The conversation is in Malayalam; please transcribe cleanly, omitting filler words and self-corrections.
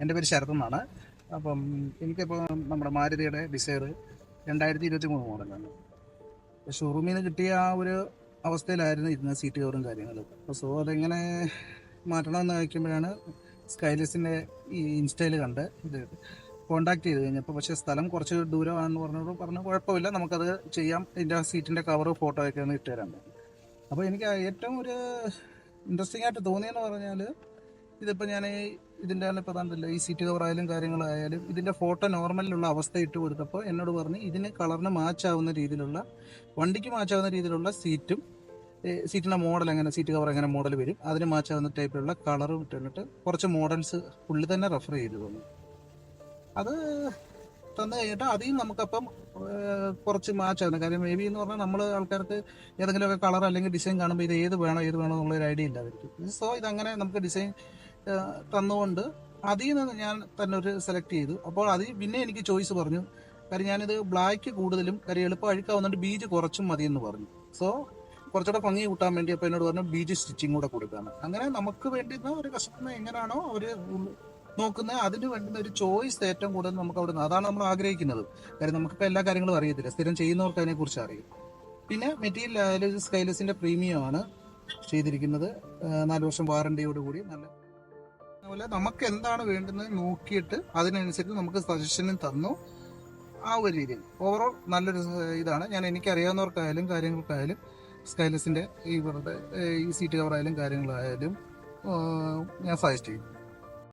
എൻ്റെ പേര് ശരത് എന്നാണ്. അപ്പം എനിക്കിപ്പോൾ നമ്മുടെ മാരുതിയുടെ ഡിസയർ 2023 മോഡലാണ്. ഷോറൂമിൽ നിന്ന് കിട്ടിയ ആ ഒരു അവസ്ഥയിലായിരുന്നു ഇരുന്ന സീറ്റ് കവറും കാര്യങ്ങളും. അപ്പോൾ അതെങ്ങനെ മാറ്റണമെന്ന് ചോദിക്കുമ്പോഴാണ് സ്കൈലസിൻ്റെ ഈ ഇൻസ്റ്റയിൽ കണ്ട് ഇത് കോൺടാക്ട് ചെയ്ത് കഴിഞ്ഞപ്പോൾ, പക്ഷേ സ്ഥലം കുറച്ച് ദൂരമാണെന്ന് പറഞ്ഞു കുഴപ്പമില്ല, നമുക്കത് ചെയ്യാം, ഇതിൻ്റെ സീറ്റിൻ്റെ കവറ് ഫോട്ടോ ഒക്കെ ഒന്ന് ഇട്ടുതരാൻ. അപ്പോൾ എനിക്ക് ഏറ്റവും ഒരു ഇൻട്രസ്റ്റിംഗ് ആയിട്ട് തോന്നിയെന്ന് പറഞ്ഞാൽ, ഇതിപ്പോൾ ഞാൻ ഇതിൻ്റെ ഇപ്പോൾ കണ്ടില്ല, ഈ സീറ്റ് കവറായാലും കാര്യങ്ങളായാലും ഇതിൻ്റെ ഫോട്ടോ നോർമലിലുള്ള അവസ്ഥ ഇട്ട് കൊടുത്തപ്പോൾ എന്നോട് പറഞ്ഞ് ഇതിന് കളറിന് മാച്ചാവുന്ന രീതിയിലുള്ള, വണ്ടിക്ക് മാച്ചാവുന്ന രീതിയിലുള്ള സീറ്റിൻ്റെ മോഡൽ എങ്ങനെ, സീറ്റ് കവർ എങ്ങനെ മോഡൽ വരും, അതിന് മാച്ചാവുന്ന ടൈപ്പിലുള്ള കളറും ഇട്ടിട്ട് കുറച്ച് മോഡൽസ് പുള്ളി തന്നെ റെഫർ ചെയ്തു തന്നു. അത് തന്നു കഴിഞ്ഞിട്ട് അതിൽ നമുക്കപ്പം കുറച്ച് മാച്ചാകുന്ന കാര്യം, മേ ബി എന്ന് പറഞ്ഞാൽ നമ്മൾ ആൾക്കാർക്ക് ഏതെങ്കിലുമൊക്കെ കളർ അല്ലെങ്കിൽ ഡിസൈൻ കാണുമ്പോൾ ഇത് ഏത് വേണോ എന്നുള്ളൊരു ഐഡിയ ഇല്ലാതിരിക്കും. ഇതങ്ങനെ നമുക്ക് ഡിസൈൻ തന്നുകൊണ്ട് അതിൽ നിന്ന് ഞാൻ തന്നെ ഒരു സെലക്ട് ചെയ്തു. അപ്പോൾ അതിൽ പിന്നെ എനിക്ക് ചോയ്സ് പറഞ്ഞു, കാര്യം ഞാനിത് ബ്ലാക്ക് കൂടുതലും കാര്യം എളുപ്പം അഴുക്കാവുന്നുണ്ട്, ബീജ് കുറച്ചും മതി എന്ന് പറഞ്ഞു. കുറച്ചുകൂടെ ഭംഗി കൂട്ടാൻ വേണ്ടി അപ്പോൾ എന്നോട് പറഞ്ഞു ബീജ് സ്റ്റിച്ചിങ് കൂടെ കൊടുക്കാണ്. അങ്ങനെ നമുക്ക് വേണ്ടുന്ന ഒരു കസ്റ്റമർ എങ്ങനെയാണോ അവർ നോക്കുന്നത് അതിന് വേണ്ടുന്ന ഒരു ചോയ്സ് ഏറ്റവും കൂടുതൽ നമുക്ക് അവിടെ നിന്ന്, അതാണ് നമ്മൾ ആഗ്രഹിക്കുന്നത്. കാര്യം നമുക്കിപ്പോൾ എല്ലാ കാര്യങ്ങളും അറിയത്തില്ല, സ്ഥിരം ചെയ്യുന്നവർക്ക് അതിനെക്കുറിച്ച് അറിയും. പിന്നെ മെറ്റീരിയൽ ആയാലും സ്കൈലസിൻ്റെ പ്രീമിയം ആണ് ചെയ്തിരിക്കുന്നത്, 4 വർഷം വാറണ്ടിയോടുകൂടി. അതുപോലെ നമുക്ക് എന്താണ് വേണ്ടുന്നത് നോക്കിയിട്ട് അതിനനുസരിച്ച് നമുക്ക് സജഷനും തന്നു. ആ ഒരു രീതിയിൽ ഓവറോൾ നല്ലൊരു ഇതാണ്. എനിക്കറിയാവുന്നവർക്കായാലും കാര്യങ്ങൾക്കായാലും സ്കൈലസിൻ്റെ ഈ സീറ്റ് കവറായാലും കാര്യങ്ങളായാലും ഞാൻ സജസ്റ്റ് ചെയ്യും.